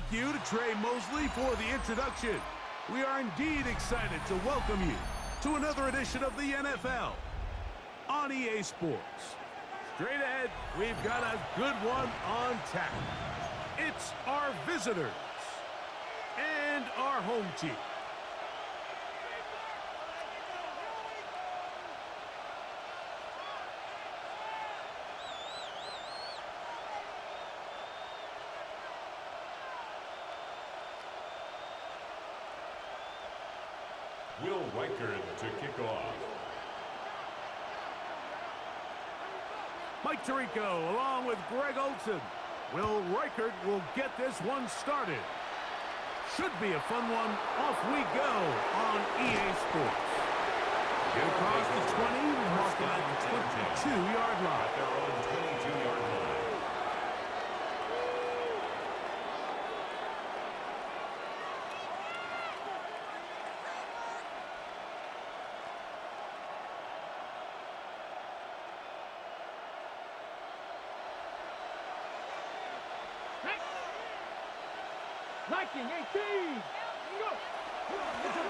Thank you to Trey Mosley for the introduction. We are indeed excited to welcome you to another edition of the NFL on EA Sports. Straight ahead, we've got a good one on tap. It's our visitors and our home team. Will Reichert to kick off. Mike Tirico along with Greg Olsen. Will Reichert will get this one started. Should be a fun one. Off we go on EA Sports. Get across the 20, marking at the 22-yard line. Their own 22-yard line.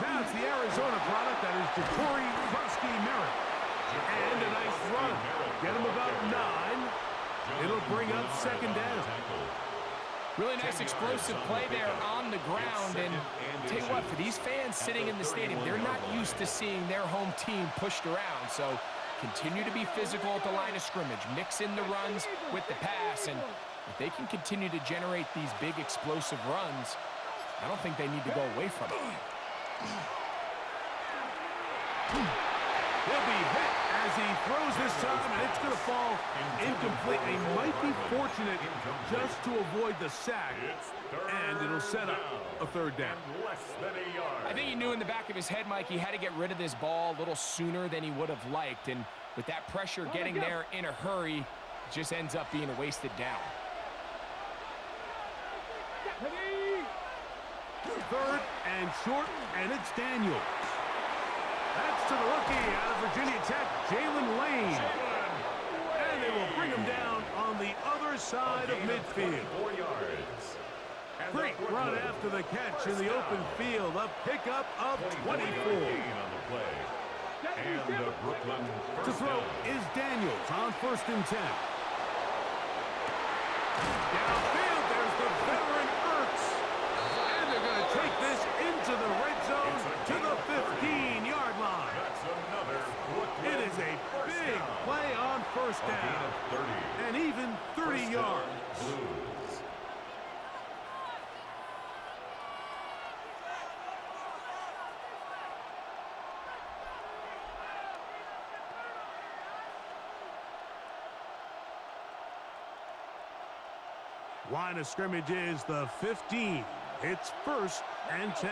Now it's the Arizona product that is Jacory Merritt. And a nice run. Get him about 9. It'll bring up second down. Really nice explosive play there on the ground. And tell you what, for these fans sitting in the stadium, they're not used to seeing their home team pushed around. So continue to be physical at the line of scrimmage. Mix in the runs with the pass. And if they can continue to generate these big explosive runs, I don't think they need to go away from it. He'll be hit as he throws this time, and it's going to fall incomplete. He might be fortunate just to avoid the sack, and it'll set up a third down. I think he knew in the back of his head, Mike, he had to get rid of this ball a little sooner than he would have liked, and with that pressure getting there in a hurry, it just ends up being a wasted down. Third and short, and it's Daniels. That's to the rookie out of Virginia Tech, Jalen Lane. And they will bring him down on the other side of midfield. 4 yards. Great run after the catch in the open field. A pickup of 24. On the play. And the Brooklyn To throw is Daniels on 1st and 10. Downfield, there's the veteran Ertz. And they're going to take this into the red zone to the 15-yard line. That's another Brooklyn It is a big play on first down. And even 30 yards. Blues. Line of scrimmage is the 15. It's 1st and 10.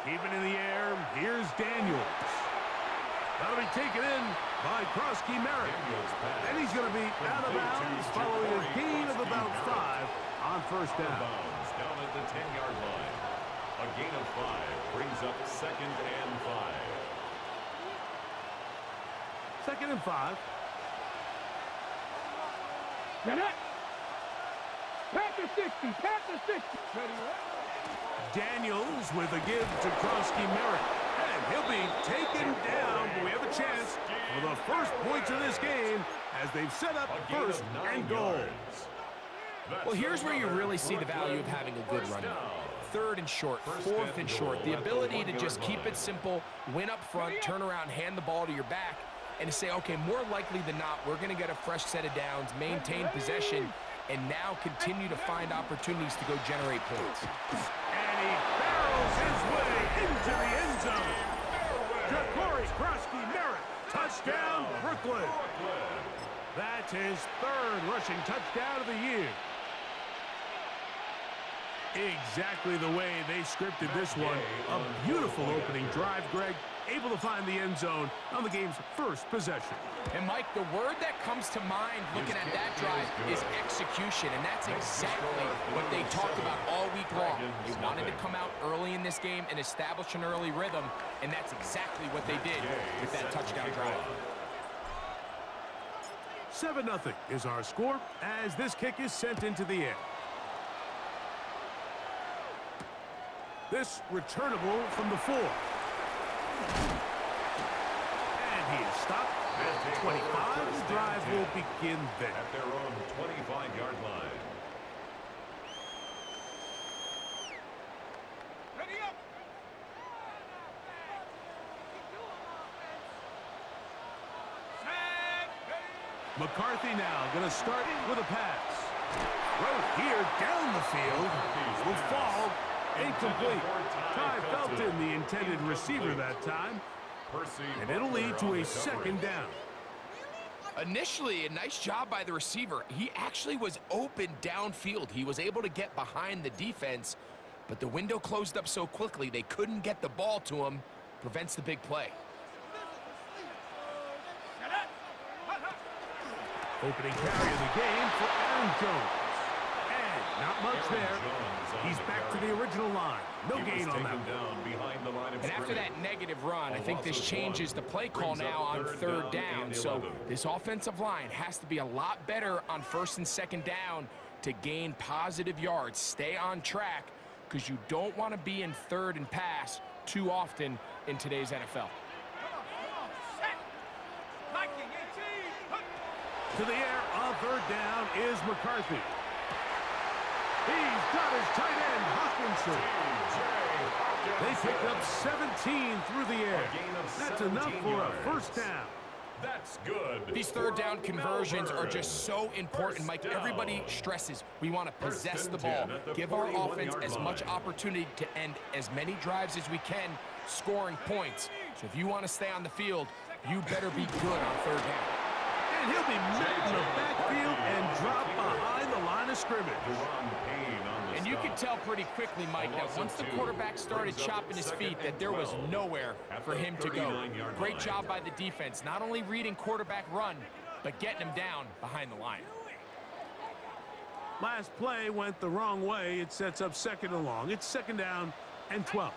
Keep it in the air. Here's Daniels. That'll be taken in by Merritt. And he's going to be out of bounds following a gain of about 5 on first down. Down at the 10-yard line. A gain of 5 brings up 2nd and 5. 2nd and 5. Pass the 60, pass the 60. Daniels with a give to Merritt. And he'll be taken down, but we have a chance for the first points of this game as they've set up 1st and goal. Well, here's where you really see the value of having a good run. 3rd and short, 4th and short. The ability to just keep it simple, win up front, turn around, hand the ball to your back, and to say, okay, more likely than not, we're going to get a fresh set of downs, maintain possession, and now continue to find opportunities to go generate points. And he barrels his way into the end zone. Jacory Merritt, touchdown, Brooklyn. That's his 3rd rushing touchdown of the year. Exactly the way they scripted this one. A beautiful opening drive, Greg. Able to find the end zone on the game's first possession. And, Mike, the word that comes to mind looking at that drive is execution, and that's exactly what they talked about all week long. They wanted to come out early in this game and establish an early rhythm, and that's exactly what they did with that touchdown drive. 7-0 is our score as this kick is sent into the air. This returnable from the 4. And he is stopped at 25. The drive will begin there. At their own 25-yard line. Ready up. McCarthy now going to start with a pass. Throw here down the field. Will fall incomplete. Ty Felton, the intended receiver that time. And it'll lead to a second down. Initially, a nice job by the receiver. He actually was open downfield. He was able to get behind the defense, but the window closed up so quickly they couldn't get the ball to him. Prevents the big play. Opening carry of the game for Aaron Jones. And not much there. He's back to the original line. No gain on that one. And after that negative run, I think this changes the play call now on third down. So this offensive line has to be a lot better on first and second down to gain positive yards. Stay on track because you don't want to be in third and pass too often in today's NFL. To the air on third down is McCarthy. He's got his tight end, Hawkinson. They picked up 17 through the air. That's enough for a first down. That's good. These third down conversions are just so important, Mike. Everybody stresses we want to possess the ball, give our offense as much opportunity to end as many drives as we can, scoring points. So if you want to stay on the field, you better be good on third down. And he'll be met in the backfield and drop behind the line of scrimmage. And you could tell pretty quickly, Mike, that once the quarterback started chopping his feet, that there was nowhere for him to go. Great job by the defense, not only reading quarterback run, but getting him down behind the line. Last play went the wrong way. It sets up second and long. It's second down and 12.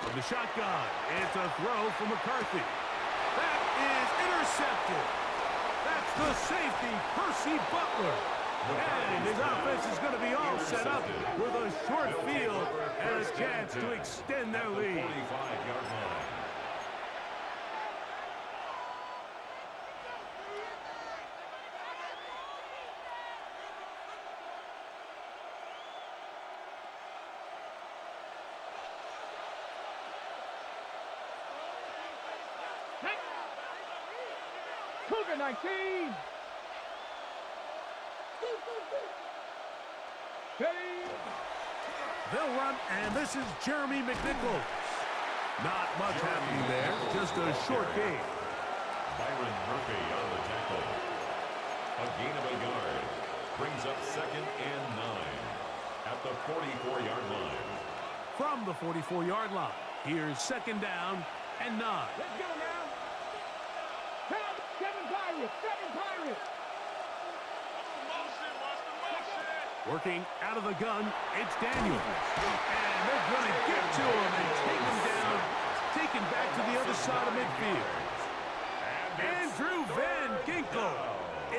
From the shotgun, it's a throw from McCarthy. That is intercepted. That's the safety, Percy Butler. And his offense is going to be all set up with a short field and a chance to extend their lead. Cougar 19. They'll run, and this is Jeremy McNichols. Not much happening there, just a short gain. Byron Murphy on the tackle. A gain of a yard. Brings up second and 9 at the 44-yard line. From the 44-yard line, here's second down and 9. Let's go now. Count, 7 Pirates, 7 Pirates. Working out of the gun, it's Daniels. And they're going to get to him and take him down, taken back to the other side of midfield. Andrew Van Ginkel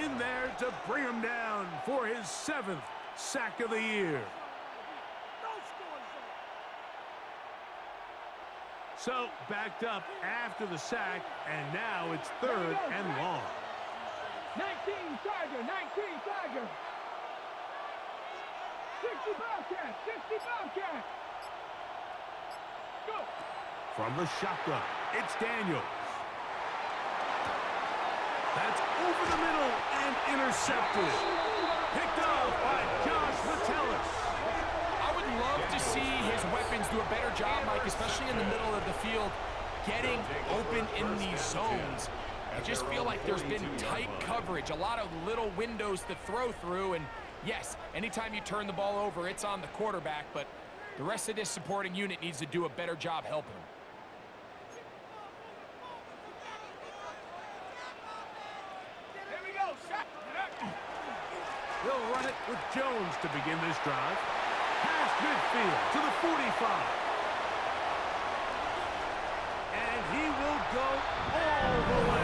in there to bring him down for his 7th sack of the year. So backed up after the sack, and now it's third and long. 19 Tiger, 19 Tiger. 60 Bobcat, 60 Bobcat. Go. From the shotgun, it's Daniels. That's over the middle and intercepted. Picked off by Josh Metellus. I would love to see his weapons do a better job, Mike, especially in the middle of the field, getting open in these zones. I just feel like there's been tight coverage, a lot of little windows to throw through, and yes, anytime you turn the ball over, it's on the quarterback, but the rest of this supporting unit needs to do a better job helping him. Here we go. They'll run it with Jones to begin this drive. Past midfield to the 45. And he will go all the way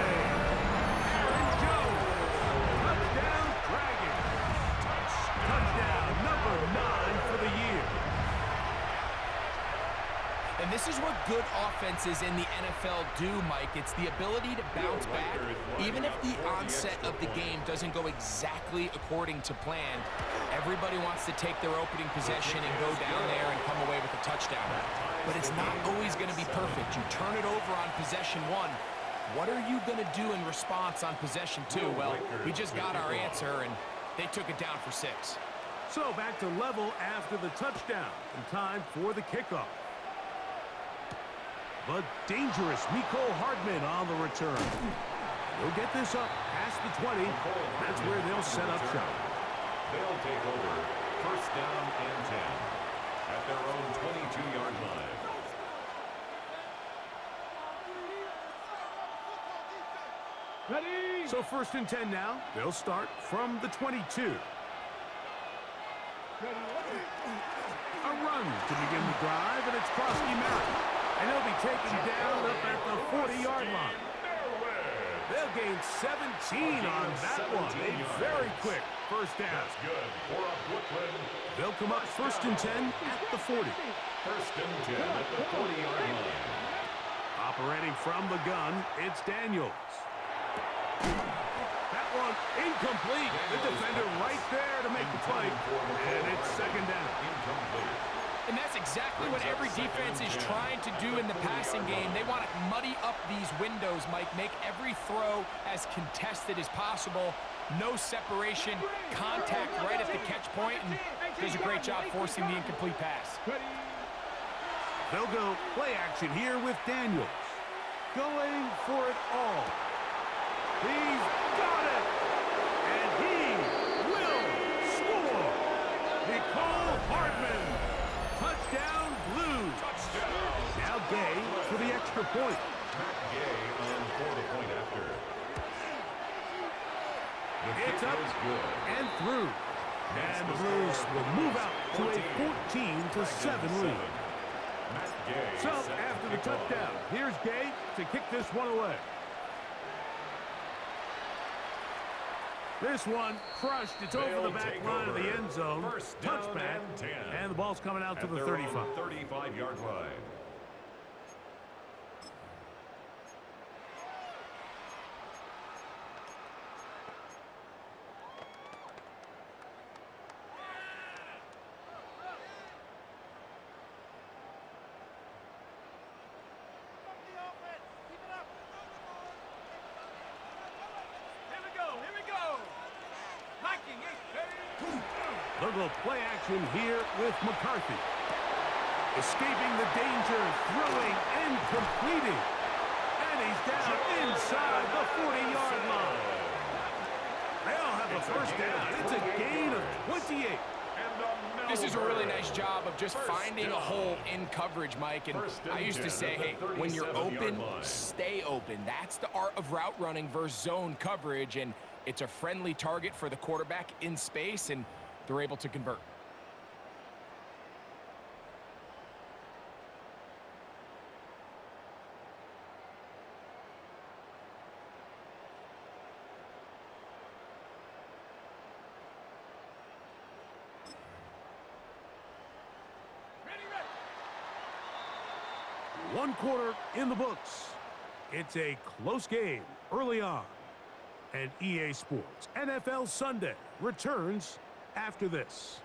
And this is what good offenses in the NFL do, Mike. It's the ability to bounce back. Even if the onset of the game doesn't go exactly according to plan, everybody wants to take their opening possession and go down there and come away with a touchdown. But it's not always going to be perfect. You turn it over on possession one. What are you going to do in response on possession two? Well, we just got our answer, and they took it down for 6. So back to level after the touchdown, and time for the kickoff. The dangerous Mecole Hardman on the return. He'll get this up past the 20. That's where they'll set up shop. They'll take over first down and 10 at their own 22-yard line. Ready? So first and 10 now. They'll start from the 22. A run to begin the drive, and it's Krosky Merritt. And he'll be taken down up at the 40-yard line. They'll gain 17 on that one. A very quick first down. That's good for a Brooklyn. They'll come up first and 10 at the 40. First and 10 at the 40-yard line. Operating from the gun, it's Daniels. That one incomplete. The defender right there to make the play. And it's second down. Incomplete. And that's exactly what every defense is trying to do in the passing game. They want to muddy up these windows, Mike, make every throw as contested as possible. No separation, contact right at the catch point, and does a great job forcing the incomplete pass. They'll go play action here with Daniels. Going for it all. He's got it! And he will score! Mecole Hardman! Touchdown, Blues. Touchdown. Now Gay for the extra point. Matt Gay on for the point after. The It's kick up is good. and through. And the Blues will move out to a 14-7 lead. Matt Gay So set to after the kick off. touchdown, here's Gay to kick this one away. This one crushed. It's over the back line of the end zone. First down Touchback. and 10. And the ball's coming out to At the their 35. own 35-yard line. They'll go play action here with McCarthy. Escaping the danger, throwing and completing. And he's down inside the 40-yard line. They'll have a first down. It's a gain of 28. This is a really nice job of just finding a hole in coverage, Mike. And I used to say, hey, when you're open, stay open. That's the art of route running versus zone coverage. And it's a friendly target for the quarterback in space, and they're able to convert. One quarter in the books. It's a close game early on. And EA Sports NFL Sunday returns after this.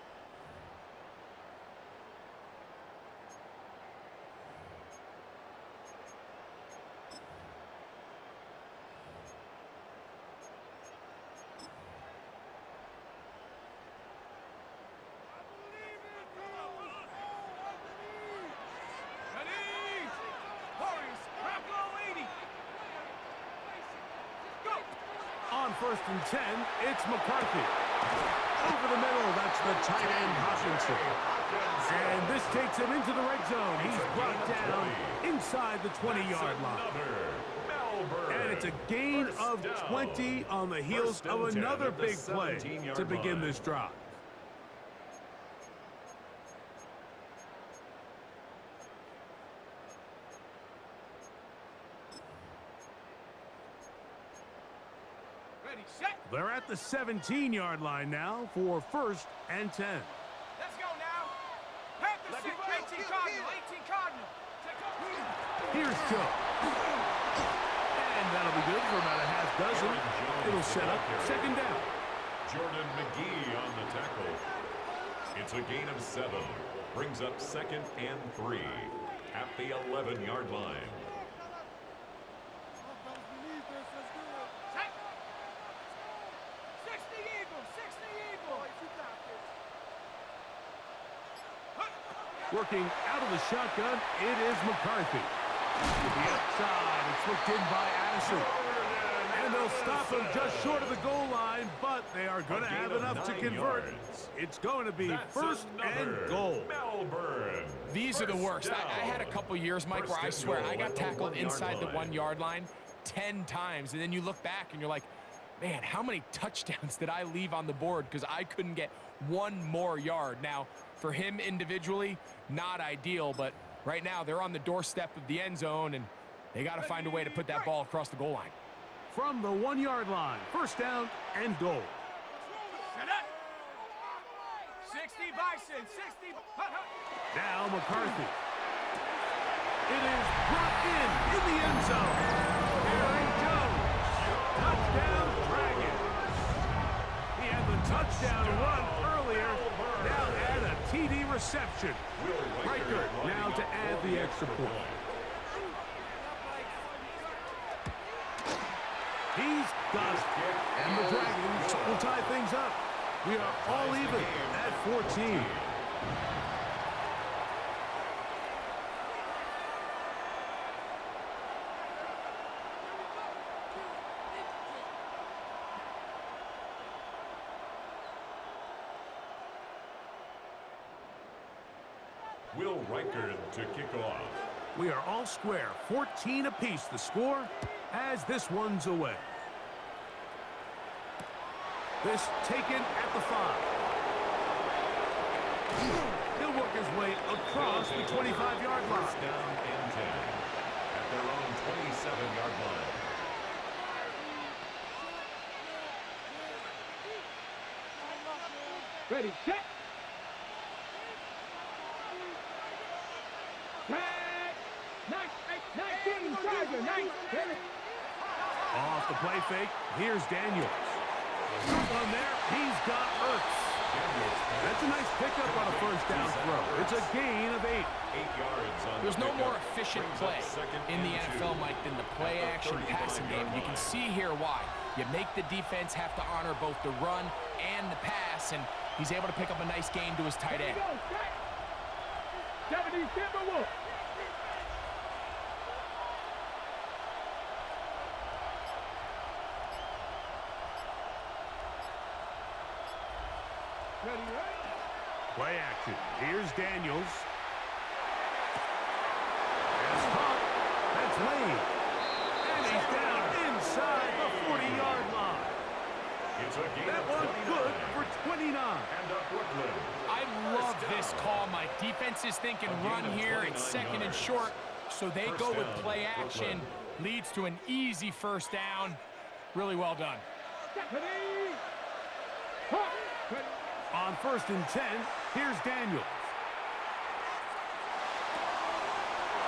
On first and 10, it's McCarthy. Over the middle, that's the tight end Hutchinson. And this takes him into the red zone. He's brought down inside the 20-yard line. And it's a gain of 20 on the heels of another big play to begin this drive. They're at the 17-yard line now for first and 10. Let's go now. Panthers 6, 18 Cardinal, 18 Cardinal. Here's Joe. And that'll be good for about a half dozen. It'll set up second down. Jordan McGee on the tackle. It's a gain of 7. Brings up second and 3 at the 11-yard line. Working out of the shotgun, it is McCarthy. To the outside, it's looked in by Addison. And they'll stop him just short of the goal line, but they are going to have enough to convert. It's going to be first and goal. Melbourne. These are the worst. I had a couple years, Mike, where I swear I got tackled inside the 1-yard line 10 times. And then you look back and you're like, man, how many touchdowns did I leave on the board because I couldn't get one more yard? Now, for him individually, not ideal, but right now they're on the doorstep of the end zone, and they got to find a way to put that ball across the goal line. From the 1-yard line, first down and goal. 60 Bison, 60. Now McCarthy. It is brought in the end zone. Here he goes. Touchdown, Dragons. He had the touchdown run earlier. Now add a TD reception. Riker now to add the extra point. He's got it. And the Dragons will tie things up. We are all even at 14. Will Riker to kick off. We are all square, 14 apiece the score as this one's away. This taken at the 5. He'll work his way across the 25-yard line. First down and 10 at their own 27-yard line. Ready, set. Off the play fake, here's Daniels. On there, he's got Ertz. That's a nice pickup on a first down throw. It's a gain of 8. 8 yards on There's the no more pickup. efficient Brings play up second in the and NFL, 2 Mike, than the play-action at the passing game. 35-yard You can line. see here why. You make the defense have to honor both the run and the pass, and he's able to pick up a nice gain to his tight end. 70 Timberwolves. Play action. Here's Daniels. That's caught. That's Lane. And he's down inside the 40-yard line. It's a gain That of one's 29. good for 29. And up Brooklyn. I love this call, Mike. Defense is thinking run here. It's second and short, so they go with play action. Leads to an easy first down. Really well done. On first and 10, here's Daniels.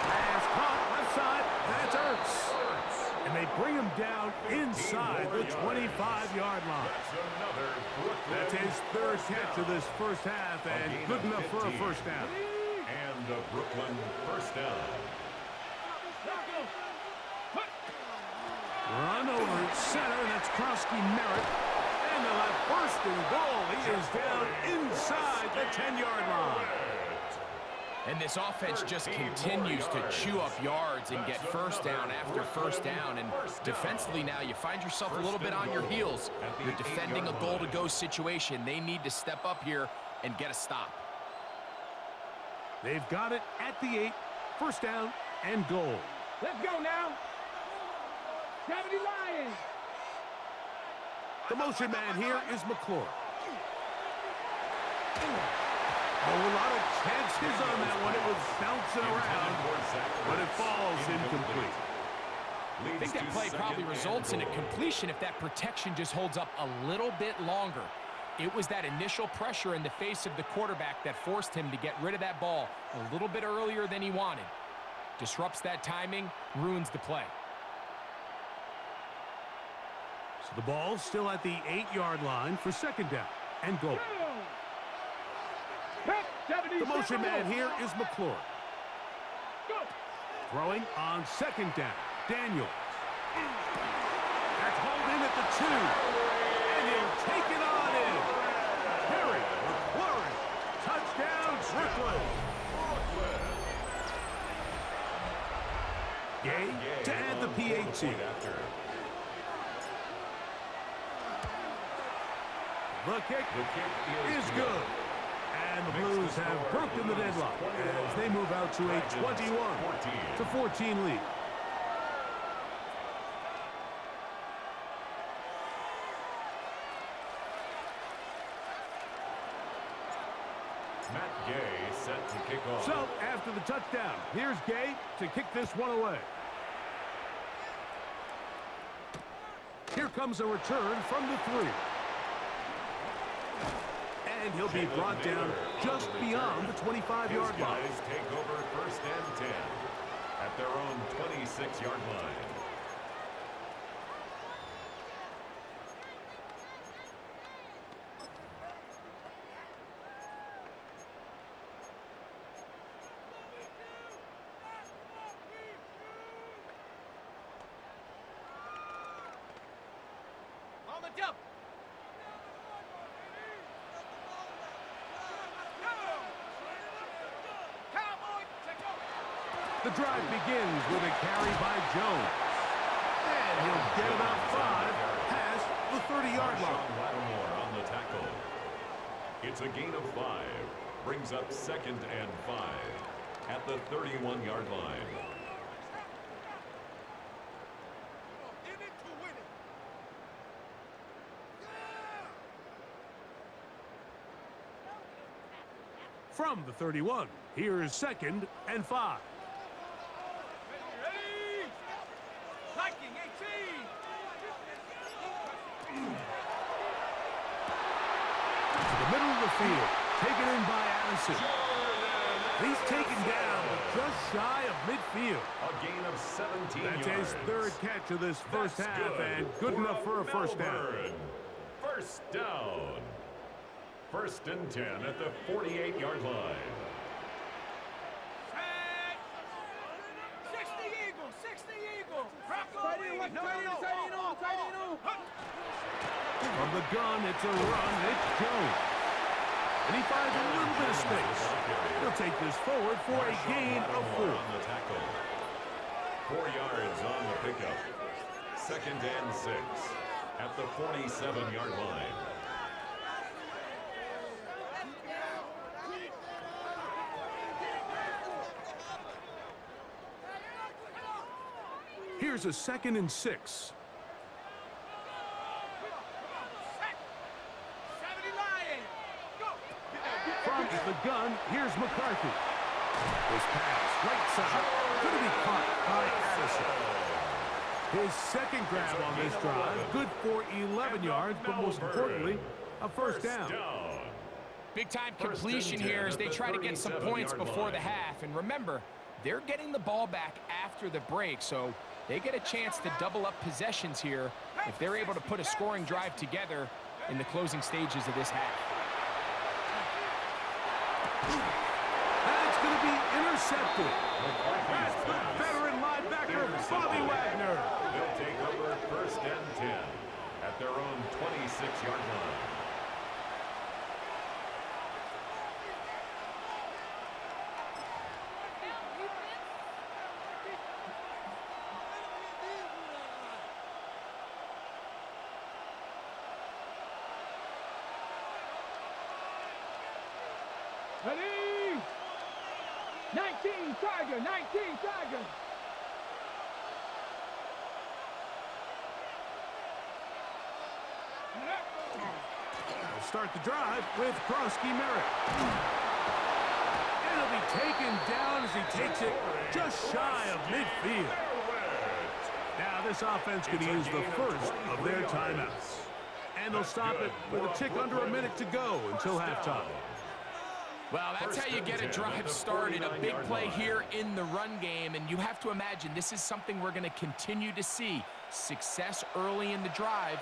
Pass caught left side. That's Ertz. And they bring him down inside the 25-yard line. That's his third catch of this first half, and good enough for a first down. And a Brooklyn first down. Run over center, and that's Krosky Merritt. And they'll have first and goal. He is down inside the 10-yard line. And this offense just continues to chew up yards and get first down after first down. And defensively now, you find yourself a little bit on your heels. You're defending a goal-to-go situation. They need to step up here and get a stop. They've got it at the 8. First down and goal. Let's go now. 70 Lions. The motion man here is McClure. A lot of chances on that one. It was bouncing around, but it falls incomplete. I think that play probably results in a completion if that protection just holds up a little bit longer. It was that initial pressure in the face of the quarterback that forced him to get rid of that ball a little bit earlier than he wanted. Disrupts that timing, ruins the play. So the ball's still at the 8-yard line for second down and goal. The motion man here is McClure. Throwing on second down, Daniels. That's hauled in at the 2. And he'll take it on in. Harry McClure. Touchdown, Brooklyn. Gay to add the PAT. The kick is good. And the Blues have broken the deadlock as they move out to a 21-14 lead. Matt Gay set to kick off. So, after the touchdown, here's Gay to kick this one away. Here comes a return from the 3. And he'll be brought down just beyond the 25-yard line. Guys take over first and 10 at their own 26-yard line. On the jump. The drive begins with a carry by Jones. And he'll get about 5 past the 30-yard line. Lattimore on the tackle. It's a gain of 5. Brings up second and 5 at the 31-yard line. From the 31, here is second and 5. Middle of the field, taken in by Addison. He's taken down, but just shy of midfield. A gain of 17 That's yards. his 3rd catch of this first half, and good enough for a first down. First down. First and 10 at the 48-yard line. 60 Eagles, 60 Eagles. From the gun, it's a run. It's Jones. And he finds a little bit of space. He'll take this forward for a gain of 4. On the tackle. 4 yards on the pickup. Second and 6 at the 47-yard line. Here's a 2nd and 6. From the gun, here's McCarthy. This pass, right side, going to be caught by Addison. His 2nd grab on this drive, good for 11 yards, but most importantly, a first down. Big-time completion here as they try to get some points before the half. And remember, they're getting the ball back after the break, so they get a chance to double up possessions here if they're able to put a scoring drive together in the closing stages of this half. That's going to be intercepted. That's the veteran linebacker, Bobby Wagner. They'll take over first and 10 at their own 26-yard line. Ready? 19 Tiger, 19 Tiger. We'll start the drive with Krosky Merritt. And he'll be taken down as he takes it just shy of midfield. Now this offense could use the first of their timeouts. And they'll stop it with a tick under a minute to go until halftime. Well, that's how you get a drive started, a big play here in the run game, and you have to imagine this is something we're going to continue to see. Success early in the drive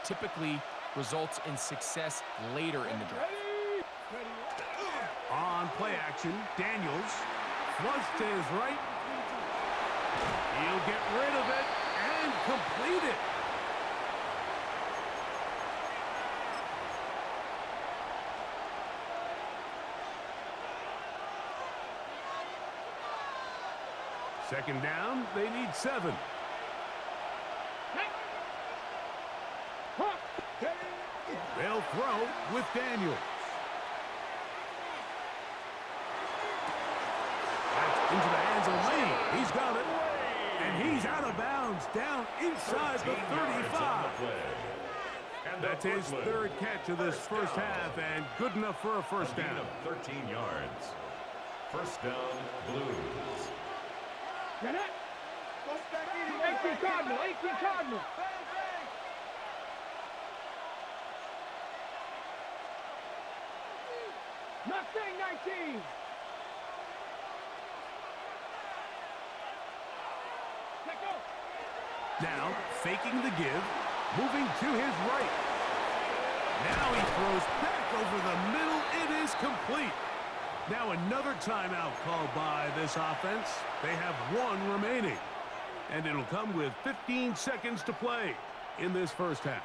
typically results in success later in the drive. On play action, Daniels flush to his right. He'll get rid of it and complete it. Second down, they need 7. They'll throw with Daniels. That's into the hands of Lee. He's got it. And he's out of bounds, down inside the 35. That's his third catch of this first half, and good enough for a first down. 13 yards. First down, Blues. 18 Cardinal, 18 Cardinal. Mustang 19. Now, faking the give, moving to his right. Now he throws back over the middle. It is complete. Now another timeout called by this offense. They have 1 remaining. And it'll come with 15 seconds to play in this first half.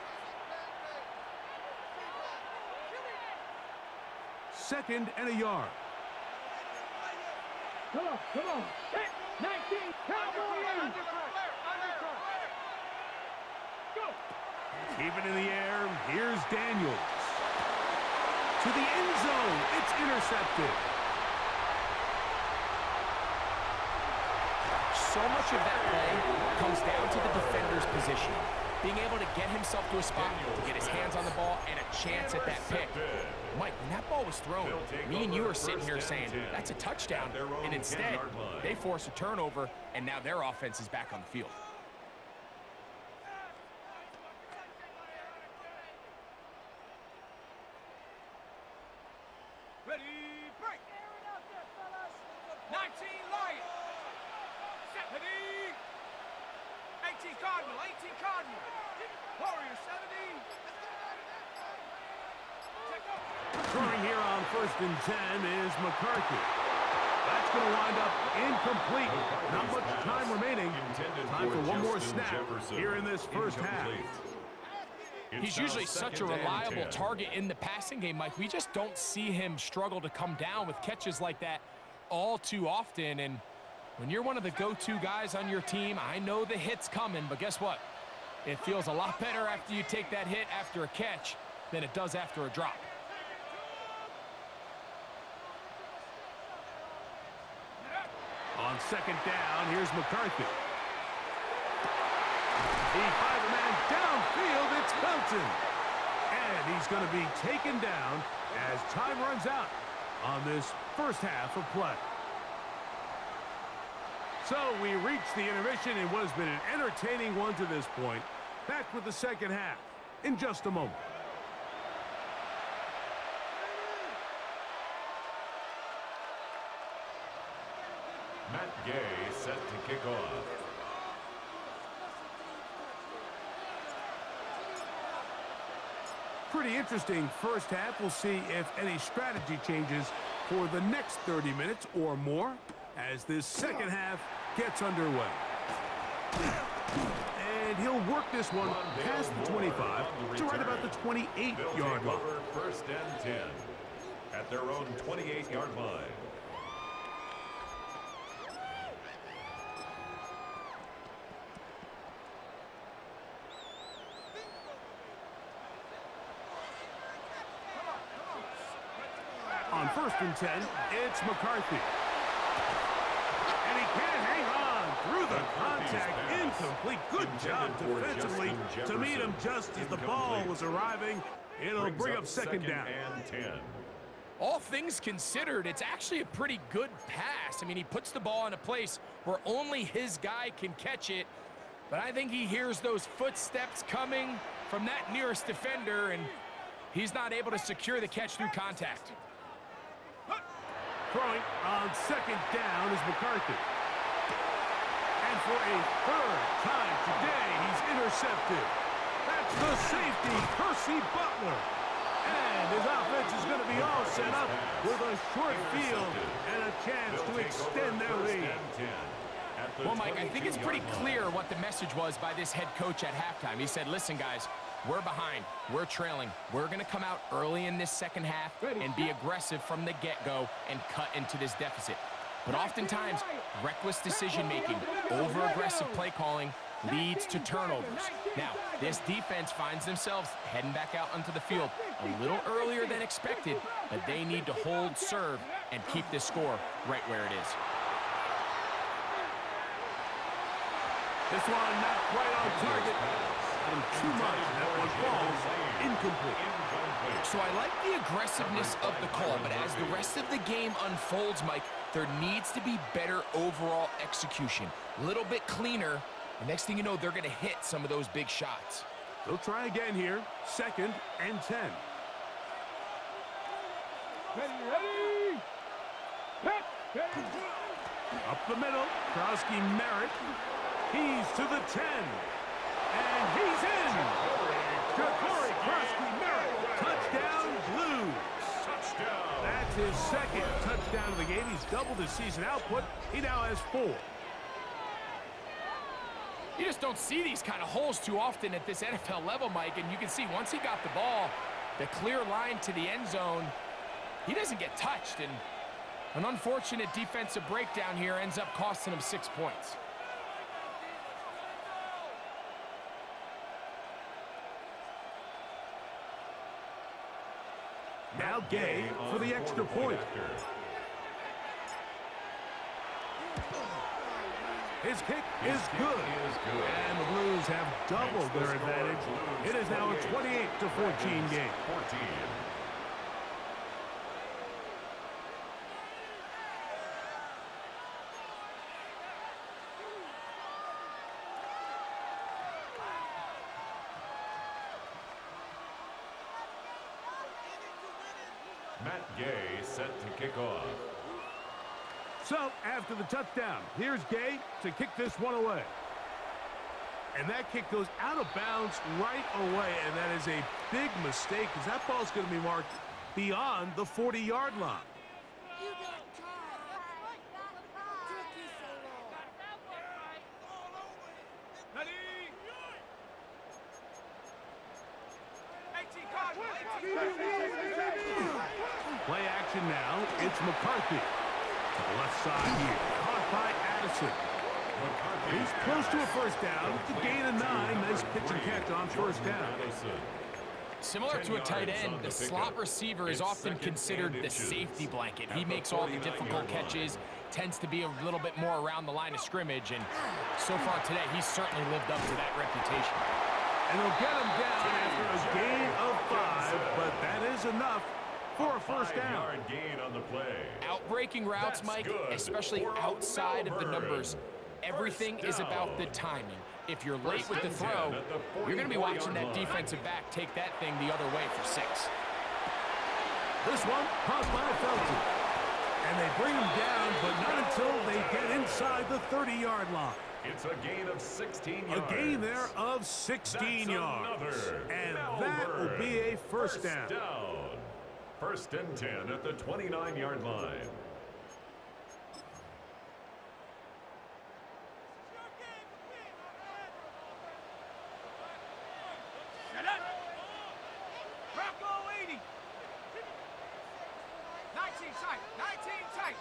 Second and a yard. Come on, come on. 19, Cowboys. Go. Keep it in the air. Here's Daniels. To the end zone. It's intercepted. So much of that play comes down to the defender's position. Being able to get himself to a spot, to get his hands on the ball, and a chance at that pick. Mike, when that ball was thrown, me and you are sitting here saying, that's a touchdown. And instead, they force a turnover, and now their offense is back on the field. Ready, break. 19 Lions. Ready. 18 Cardinal, 18 Cardinal. Warrior 70. Throwing here on 1st and 10 is McCarthy. That's going to wind up incomplete. Not much time remaining. Time for one more snap here in this first half. He's usually such a reliable target in the passing game, Mike. We just don't see him struggle to come down with catches like that all too often. And when you're one of the go-to guys on your team, I know the hit's coming, but guess what? It feels a lot better after you take that hit after a catch than it does after a drop. On second down, here's McCarthy. He finds a man downfield. It's Felton. And he's going to be taken down as time runs out on this first half of play. So we reach the intermission in what has been an entertaining one to this point. Back with the second half in just a moment. Matt Gay set to kick off. Pretty interesting first half. We'll see if any strategy changes for the next 30 minutes or more as this second half gets underway. And he'll work this one past the 25 to right about the 28-yard line. First and 10 at their own 28-yard line. On 1st and 10, it's McCarthy. And he can't hang on through the contact. Incomplete. Good job defensively to meet him just as the ball was arriving. It'll bring up second down. And 10. All things considered, it's actually a pretty good pass. I mean, he puts the ball in a place where only his guy can catch it. But I think he hears those footsteps coming from that nearest defender, and he's not able to secure the catch through contact. Throwing on second down is McCarthy. And for a third time today, he's intercepted. That's the safety, Percy Butler. And his offense is going to be all set up with a short field and a chance to extend their lead. Well, Mike, I think it's pretty clear what the message was by this head coach at halftime. He said, listen, guys, we're behind. We're trailing. We're going to come out early in this second half and be aggressive from the get-go and cut into this deficit. But oftentimes, reckless decision-making, over-aggressive play calling leads to turnovers. Now, this defense finds themselves heading back out onto the field a little earlier than expected, but they need to hold serve and keep this score right where it is. This one not quite on target. And too much. That one falls incomplete. So I like the aggressiveness of the call, but as the rest of the game unfolds, Mike, there needs to be better overall execution. A little bit cleaner. The next thing you know, they're going to hit some of those big shots. They'll try again here. 2nd and 10. Ready. Up the middle. Krowski Merritt. He's to the 10. And he's in. Ja'Cory Krowski-Merritt. Touchdown, Blues. Touchdown. That's his second touchdown of the game. He's doubled his season output. He now has 4. You just don't see these kind of holes too often at this NFL level, Mike. And you can see once he got the ball, the clear line to the end zone, he doesn't get touched. And an unfortunate defensive breakdown here ends up costing him 6 points. Now Gay for the extra point. His kick is good. And the Blues have doubled their advantage. It is now a 28-14 game. Matt Gay set to kick off. So, after the touchdown, here's Gay to kick this one away. And that kick goes out of bounds right away, and that is a big mistake because that ball's going to be marked beyond the 40-yard line. Play action now. It's McCarthy. To the left side here. Caught by Addison. He's close to a first down. The gain of 9. Nice pitch and catch on first down. Similar to a tight end, the slot receiver is often considered the safety blanket. He makes all the difficult catches, tends to be a little bit more around the line of scrimmage, and so far today, he's certainly lived up to that reputation. And he'll get him down after a gain of 5, but that is enough for a first down. Gain on the play. Outbreaking routes, Mike, especially outside of the numbers, everything is about the timing. If you're late with the throw, you're going to be watching that defensive back take that thing the other way for 6. This one caught by Felton. And they bring him down, but not until they get inside the 30-yard line. It's a gain of 16 yards. A gain there of 16 yards. And that will be a first down. 1st and 10 at the 29-yard line. Shut up! Bronco 80! 19 tight! 19 tight!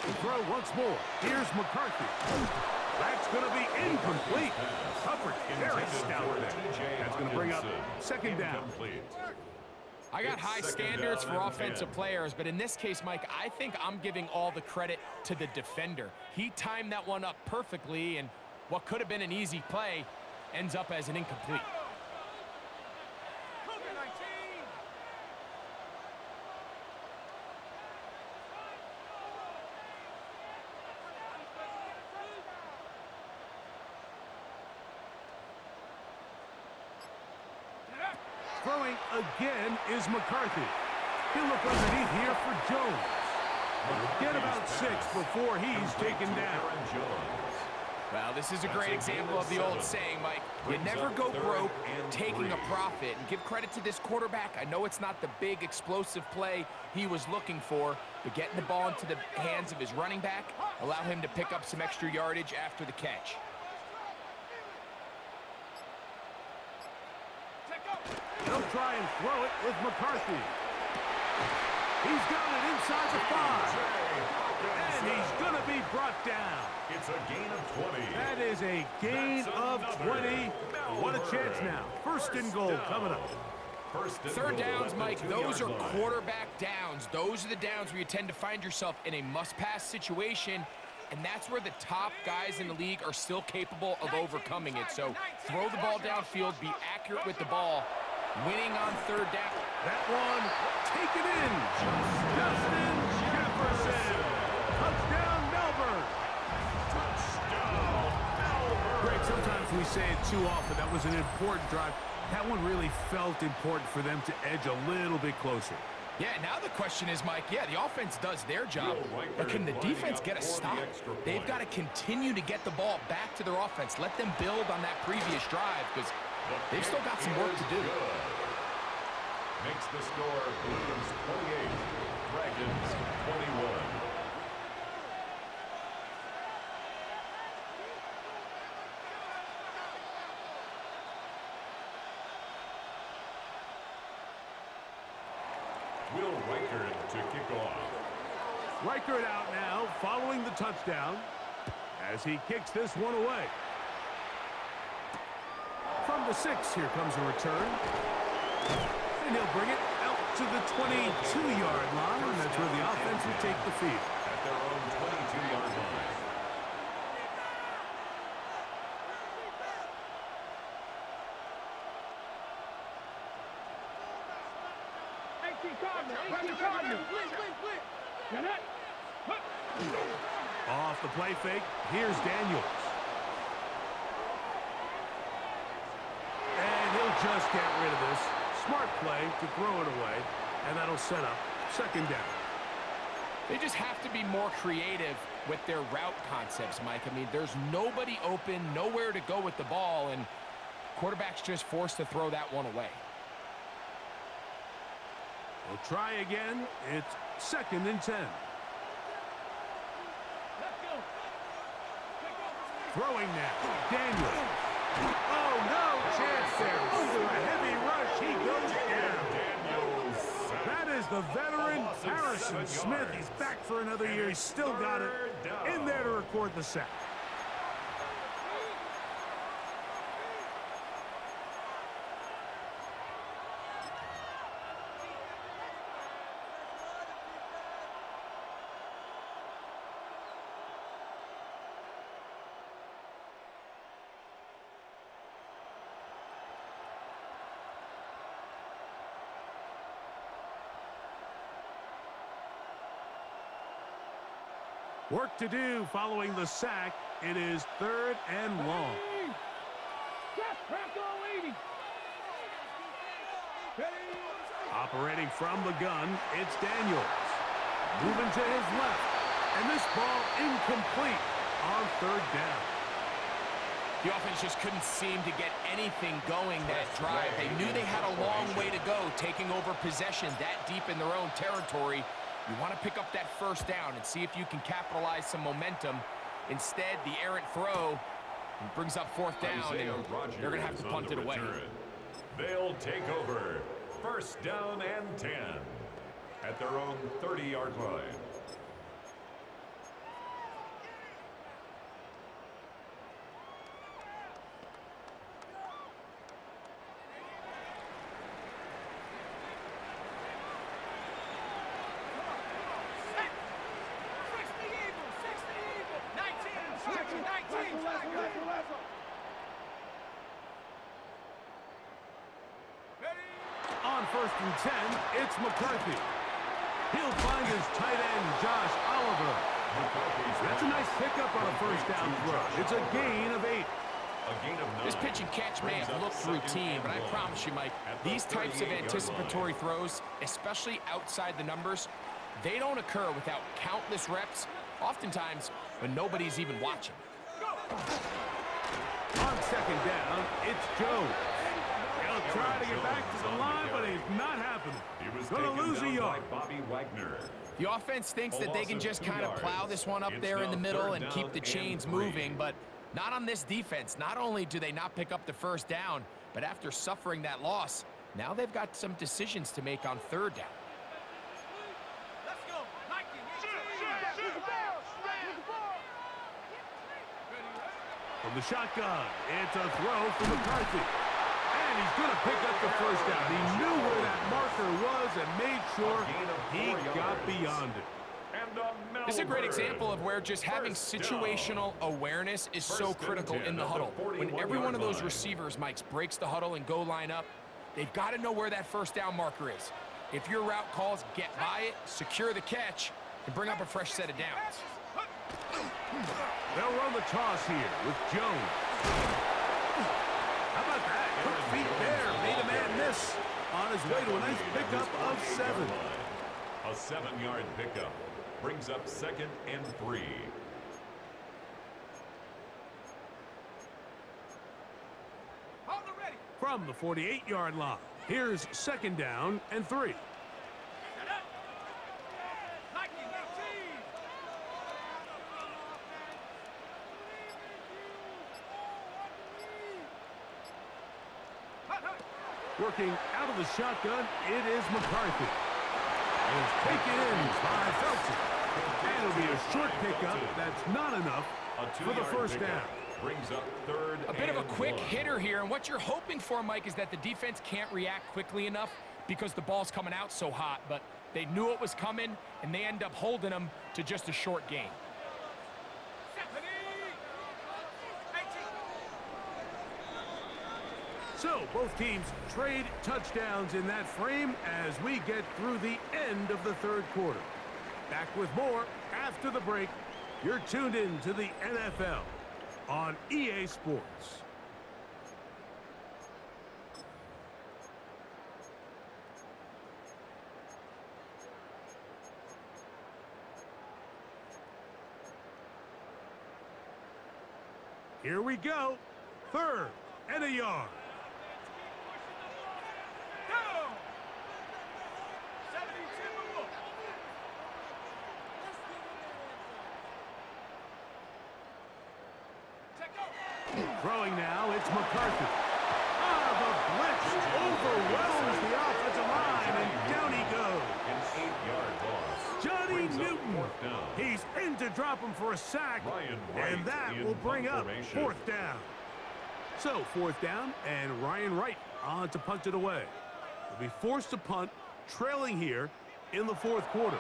The throw once more. Here's McCarthy. That's going to be incomplete. Coverage very stout there. That's going to bring up 2nd down. I got high standards for offensive players, but in this case, Mike, I think I'm giving all the credit to the defender. He timed that one up perfectly, and what could have been an easy play ends up as an incomplete. Throwing again is McCarthy. He'll look underneath here for Jones. He'll get about 6 before he's taken down. Well, this is a great example of the old saying, Mike. You never go broke taking a profit. And give credit to this quarterback. I know it's not the big explosive play he was looking for, but getting the ball into the hands of his running back, allow him to pick up some extra yardage after the catch. He'll try and throw it with McCarthy. He's got it inside the 5. And he's going to be brought down. It's a gain of 20. That is a gain of 20. What a chance now. First and goal coming up. Third downs, Mike, those are quarterback downs. Those are the downs where you tend to find yourself in a must-pass situation, and that's where the top guys in the league are still capable of overcoming it. So throw the ball downfield, be accurate with the ball. Winning on third down. That one, take it in. Justin Jefferson. Touchdown, Melbourne. Greg, sometimes we say it too often. That was an important drive. That one really felt important for them to edge a little bit closer. Yeah, now the question is, Mike, yeah, the offense does their job, but can the defense get a stop? They've got to continue to get the ball back to their offense. Let them build on that previous drive, because they've still got some work to do. Makes the score Blues 28, Dragons 21. Will Reichard to kick off. Reichard out now, following the touchdown, as he kicks this one away. From the 6, here comes a return. And he'll bring it out to the 22-yard line, and that's where the offense will take the field. At their own 22-yard line. Off the play fake, here's Daniels. And he'll just get rid of this. Smart play to throw it away, and that'll set up second down. They just have to be more creative with their route concepts, Mike. I mean, there's nobody open, nowhere to go with the ball, and quarterback's just forced to throw that one away. We'll try again. It's second and 10. Throwing now. Daniels. Oh, no chance there. Under a heavy rush, he goes down. That is the veteran Harrison Smith. He's back for another year. He's still got it in there to record the sack. Work to do following the sack. It is third and long. Operating from the gun, it's Daniels. Moving to his left. And this ball incomplete on third down. The offense just couldn't seem to get anything going that drive. They knew they had a long way to go, taking over possession that deep in their own territory. You want to pick up that first down and see if you can capitalize some momentum. Instead, the errant throw brings up fourth down, and they're going to have to punt it away. They'll take over. First down and 10 at their own 30-yard line. On first and 10, it's McCarthy. He'll find his tight end, Josh Oliver. That's a nice pickup on a first down throw. It's a gain of 8. A gain of 9. This pitch and catch may have looked routine, but I promise you, Mike, these types of anticipatory throws, especially outside the numbers, they don't occur without countless reps, oftentimes when nobody's even watching. On second down, it's Jones. He'll try to get back to the line, but it's not happening. He was Going to lose a yard. Bobby Wagner. The offense thinks that they can just kind of plow this one up there in the middle and keep the chains moving, but not on this defense. Not only do they not pick up the first down, but after suffering that loss, now they've got some decisions to make on third down. From the shotgun, it's a throw from McCarthy. And he's going to pick up the first down. He knew where that marker was and made sure he got beyond it. This is a great example of where just having situational awareness is so critical in the huddle. When every one of those receivers, Mike, breaks the huddle and go line up, they've got to know where that first down marker is. If your route calls, get by it, secure the catch, and bring up a fresh set of downs. They'll run the toss here with Jones. How about that? Quick feet there. Made a man miss on his way to a nice pickup of 7. A 7-yard pickup brings up 2nd and 3. From the 48-yard line, here's 2nd down and 3. Working out of the shotgun, it is McCarthy. It's taken in by Felton. And it'll be a short pickup. That's not enough for the first down. Brings up 3rd A bit of a quick 1. hitter here, and what you're hoping for, Mike, is that the defense can't react quickly enough because the ball's coming out so hot, but they knew it was coming, and they end up holding them to just a short gain. So both teams trade touchdowns in that frame as we get through the end of the third quarter. Back with more after the break. You're tuned in to the NFL on EA Sports. Here we go. 3rd and a yard. Throwing now, it's McCarthy. The blitz overwhelms the offensive line, and down he goes. An 8-yard loss. Johnny Brings up Newton. 4th down. He's in to drop him for a sack, Ryan Wright and that in will bring punt up formation. 4th down. So 4th down, and Ryan Wright on to punt it away. He'll be forced to punt, trailing here in the 4th quarter.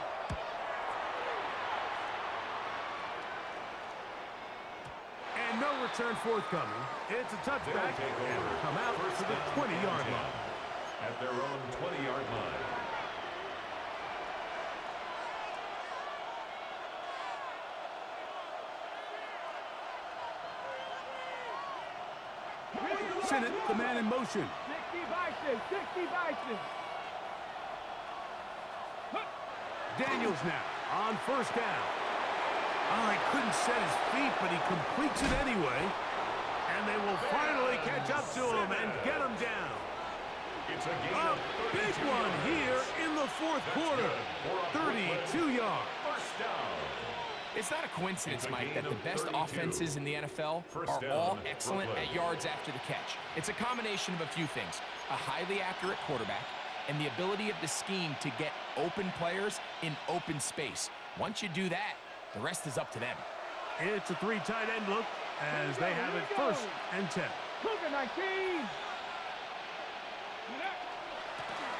And no return forthcoming. It's a touchback, and will come out to the 20-yard line. At their own 20-yard line. Sinnott, the man in motion. 60 Bison, 60 Bison. Daniels now on 1st down. Oh, he couldn't set his feet, but he completes it anyway. And they will finally catch up to him and get him down. It's a gain A of big 32 one yards. here in the 4th quarter. 32 yards. First down. It's not a coincidence, It's a Mike, gain that the of best 32. offenses in the NFL First are down, all excellent Brooklyn. at yards after the catch. It's a combination of a few things: a highly accurate quarterback and the ability of the scheme to get open players in open space. Once you do that, the rest is up to them. It's a 3 tight end look as they have it 1st and 10. Cougar 19.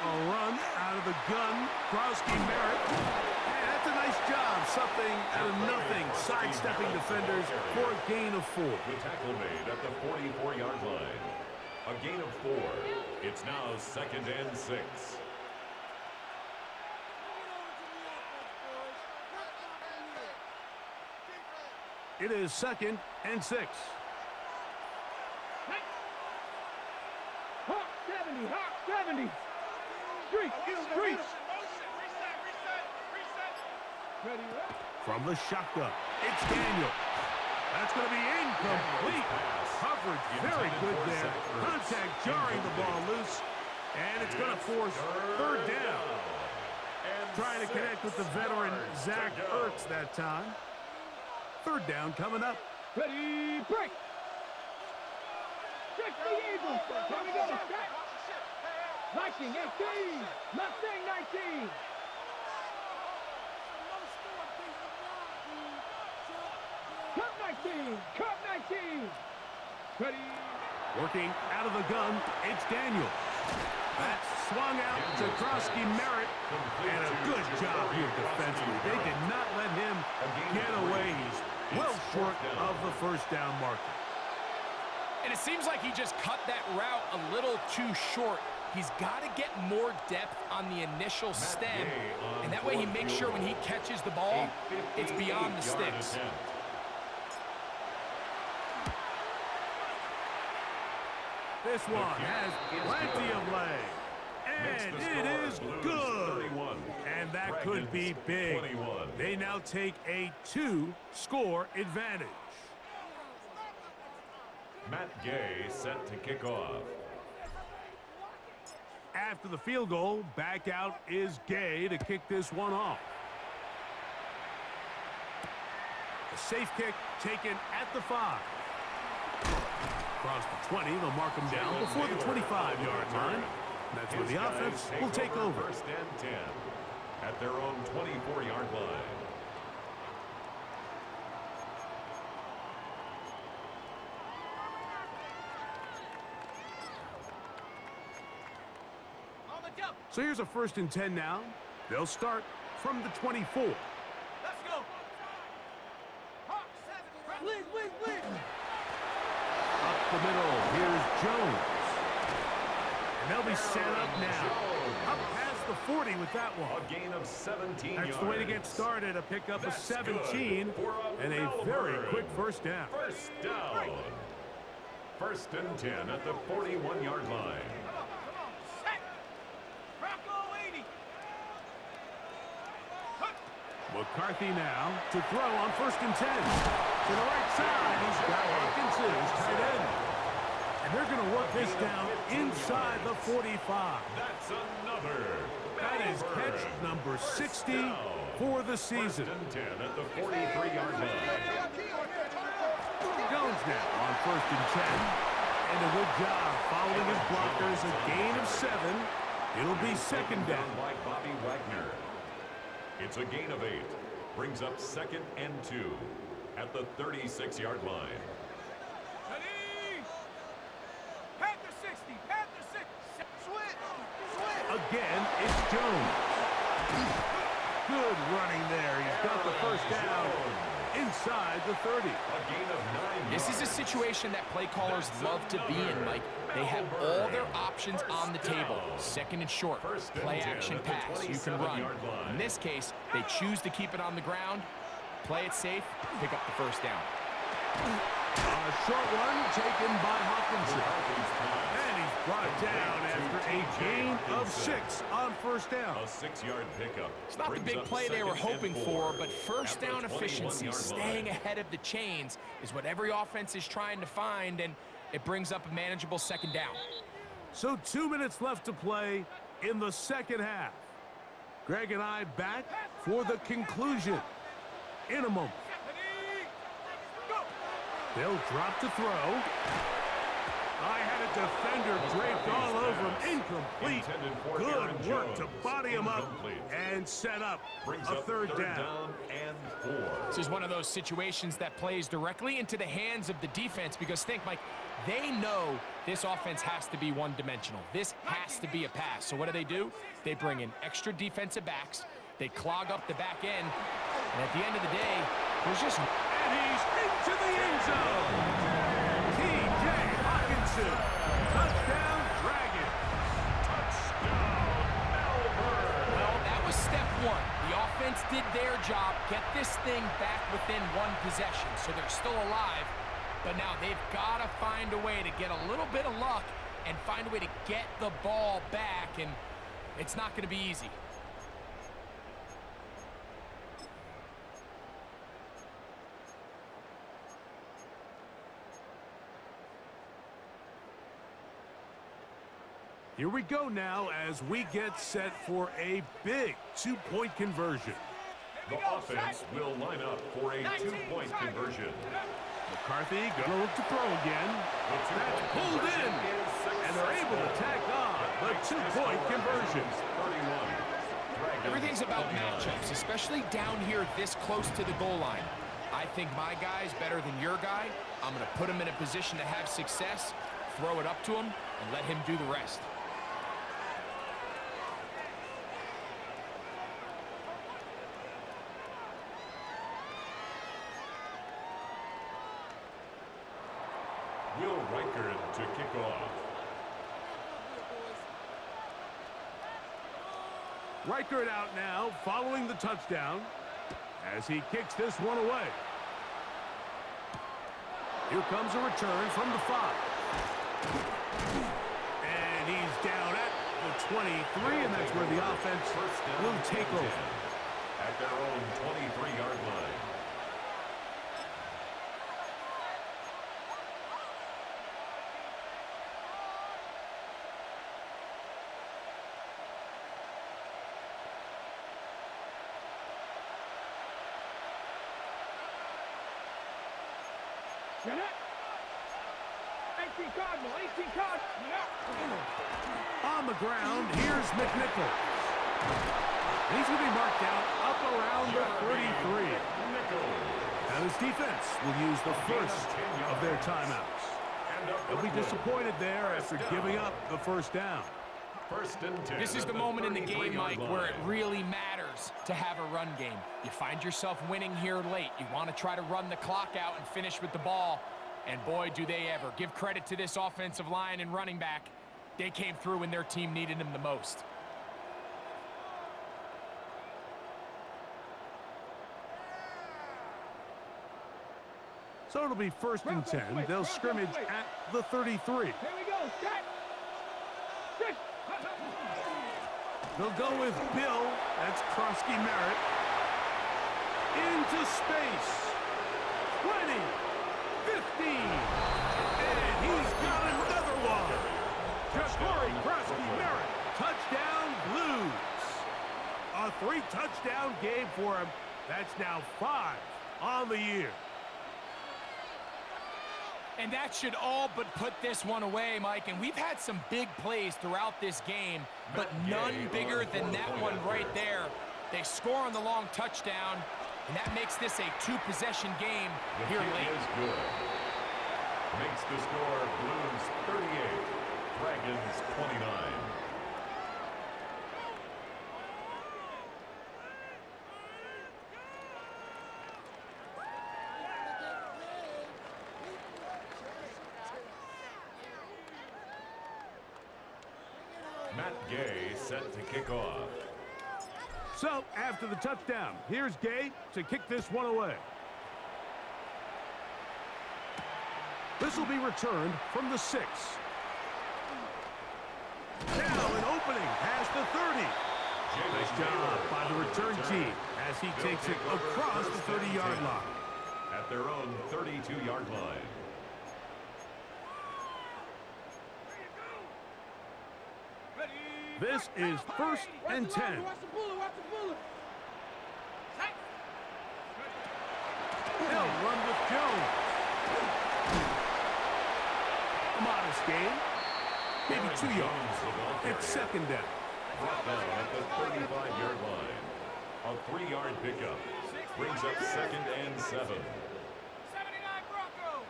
A run out of the gun. Krowski Merritt. And that's a nice job. Something out of nothing. Sidestepping defenders for a gain of 4. The tackle made at the 44-yard line. A gain of 4. It's now 2nd and 6. It is 2nd and 6. Hot 70. Street. Ready, From the shotgun, it's Daniel. That's going to be incomplete. Coverage very good there. Contact jarring the ball loose. And it's going to force third down. Trying to connect with the veteran Zach Ertz that time. Third down coming up. ready, break. 60 Eagles. Here we go. Set. Viking 18. Mustang 19. Cup 19. Cup 19. Ready. Working out of the gun, it's Daniel. That's swung out to Krosky Merritt. And a good job here defensively. They did not let him get away. He's well short of the first down marker. And it seems like he just cut that route a little too short. He's got to get more depth on the initial stem. And that way he makes sure when he catches the ball, it's beyond the sticks. This one has plenty of leg. And it is good. And that could be big. They now take a 2-score advantage. Matt Gay set to kick off. After the field goal, back out is Gay to kick this one off. A safe kick taken at the 5. Across the 20, they'll mark him down before the 25-yard line. That's where the offense will take over. First and 10 at their own 24-yard line. So here's a first and 10 now. They'll start from the 24. Let's go. Lead. Up the middle, here's Jones. And they'll be set up now. Up past the 40 with that one. A gain of 17 That's the way to get started, a pickup of 17 and a very quick first down. First down. First and 10 at the 41-yard line. McCarthy now to throw on first and 10. To the right side, he's got Hawkinson, his tight end. And they're going to work this down inside the 45. That's another. That is catch number 60 for the season. First and 10 at the 43-yard line. Jones now on first and 10. And a good job following his blockers, a gain of 7. It'll be second down. By Bobby Wagner. It's a gain of 8. Brings up second and 2 at the 36-yard line. Ready. Panther 60. Panther 6. Switch. Again, it's Jones. Good running there. He's got the first down inside the 30. A gain of 9 This is a situation that play callers love to be in, Mike. They have all their options on the table. Second and short, play action pass, you can run. In this case, they choose to keep it on the ground, play it safe, pick up the first down. A short one taken by Hawkinson. And he's brought down after a gain of 6 on first down. A 6-yard pickup. It's not the big play they were hoping for, but first down efficiency, staying ahead of the chains, is what every offense is trying to find, and it brings up a manageable second down. So 2 minutes left to play in the second half. Greg and I back for the conclusion in a moment. They'll drop to throw. I had a defender draped all over him. Incomplete. Good work to body him up and set up a third down. And 4. This is one of those situations that plays directly into the hands of the defense because think, Mike, they know this offense has to be one-dimensional. This has to be a pass. So what do? They bring in extra defensive backs. They clog up the back end. And at the end of the day, there's just... And he's into the end zone. T.J. Hawkinson. Touchdown, Dragons. Touchdown, Melbourne. Well, that was step 1. The offense did their job, get this thing back within one possession, so they're still alive. But now they've got to find a way to get a little bit of luck and find a way to get the ball back, and it's not going to be easy. Here we go now as we get set for a big two-point conversion. The offense will line up for a two-point conversion. McCarthy gonna look to throw again. That's pulled in, and they're able to tack on the two-point conversion. Everything's about matchups, especially down here this close to the goal line. I think my guy's better than your guy. I'm going to put him in a position to have success, throw it up to him, and let him do the rest. Will Reichard to kick off. Reichard out now following the touchdown as he kicks this one away. Here comes a return from the 5. And he's down at the 23, and that's where the offense will take over. At their own 23-yard line. Get it? 18 Cardinal, 18 Cardinal. Yeah. On the ground, here's McNichols. He's going to be marked down up around the 33. Now this defense will use the first of their timeouts. They'll be disappointed there after giving up the first down. This is the moment in the game, Mike, where it really matters to have a run game. You find yourself winning here late. You want to try to run the clock out and finish with the ball. And boy, do they ever. Give credit to this offensive line and running back. They came through when their team needed them the most. So it'll be 1st and 10. They'll scrimmage at the 33. Here we go, set. Six. They'll go with Bill. That's Krosky Merritt. Into space. 20. 15. And he's got another one. Ja'Cory Krosky Merritt. Touchdown Blues. A 3-touchdown game for him. That's now 5 on the year. And that should all but put this one away, Mike. And we've had some big plays throughout this game, but none bigger than that one right there. They score on the long touchdown, and that makes this a 2-possession game here late. Is good. Makes the score Blues 38, Dragons 29. Matt Gay set to kick off. So, after the touchdown, here's Gay to kick this one away. This will be returned from the 6. Now an opening past the 30. Nice job by the return team as he takes it across the 30-yard line. At their own 32-yard line. This is 1st and 10. Watch the bullet, watch the bullet. They'll run with Jones. A modest gain. Maybe 2 yards. It's 2nd down. Brought down at the 35-yard line. A 3-yard pickup. Brings up 2nd and 7. 79 Broncos.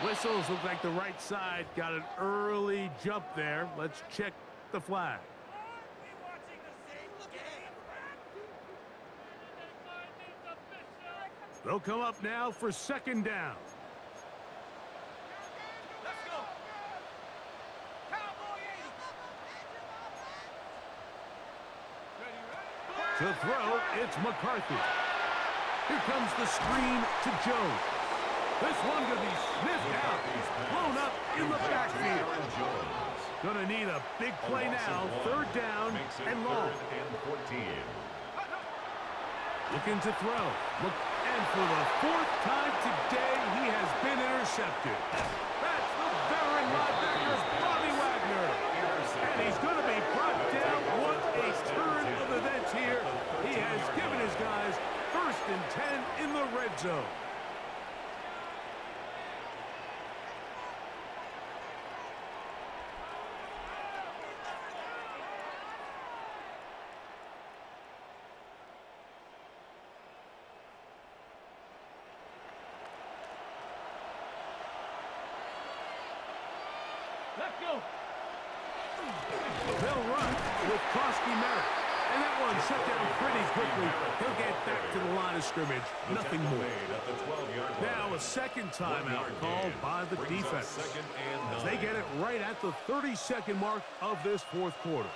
Whistles look like the right side got an early jump there. Let's check the flag. They'll come up now for 2nd down. Let's go. Cowboy 80. To throw, it's McCarthy. Here comes the screen to Jones. This one could be sniffed out, blown up in the backfield. Gonna need a big play now, third down and long. Looking to throw. And for the fourth time today, he has been intercepted. That's the veteran linebacker, Bobby Wagner. And he's going to be brought down. What a turn of events here. He has given his guys 1st and 10 in the red zone. Let's go. They'll run with Krosky Merritt. And that one shut down pretty quickly. He'll get back to the line of scrimmage. Nothing more. Now a second timeout called by the defense. As they get it right at the 30-second mark of this fourth quarter.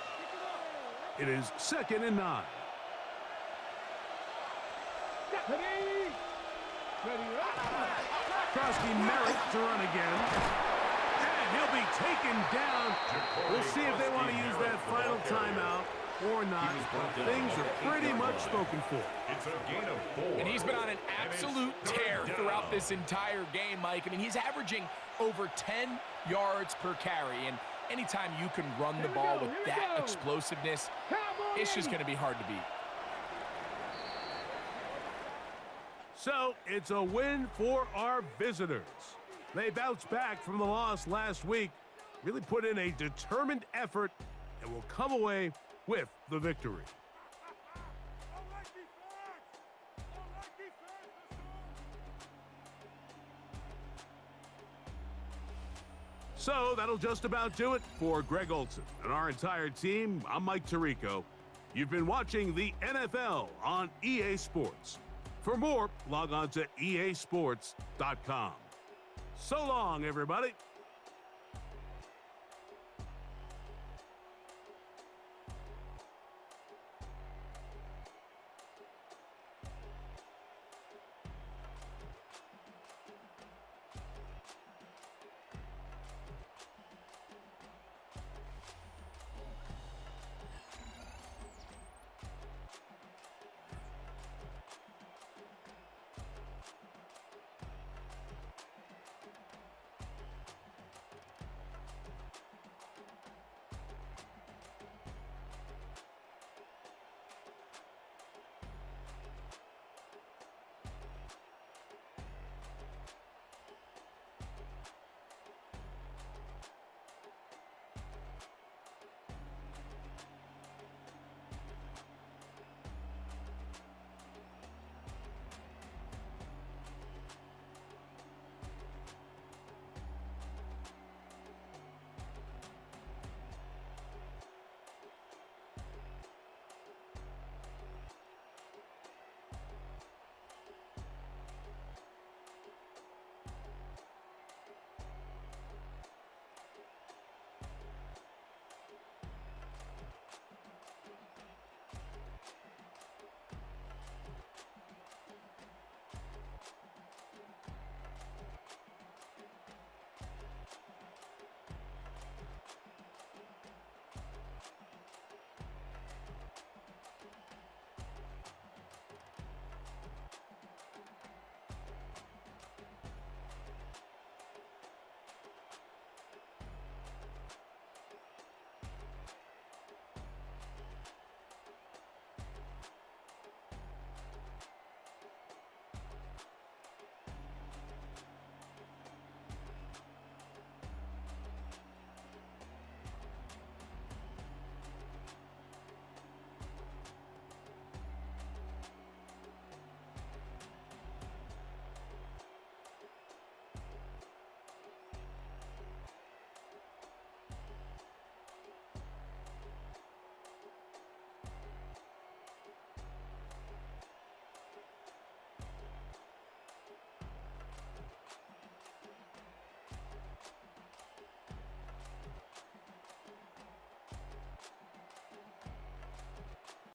It is 2nd and 9. Krosky Merritt to run again. He'll be taken down. We'll see if they want to use that final timeout or not. Things are pretty much spoken for. It's a gain of 4. And he's been on an absolute tear throughout this entire game, Mike. I mean, he's averaging over 10 yards per carry. And anytime you can run the ball with that explosiveness, it's just going to be hard to beat. So it's a win for our visitors. They bounced back from the loss last week, really put in a determined effort, and will come away with the victory. So that'll just about do it for Greg Olson and our entire team. I'm Mike Tirico. You've been watching the NFL on EA Sports. For more, log on to easports.com. So long, everybody.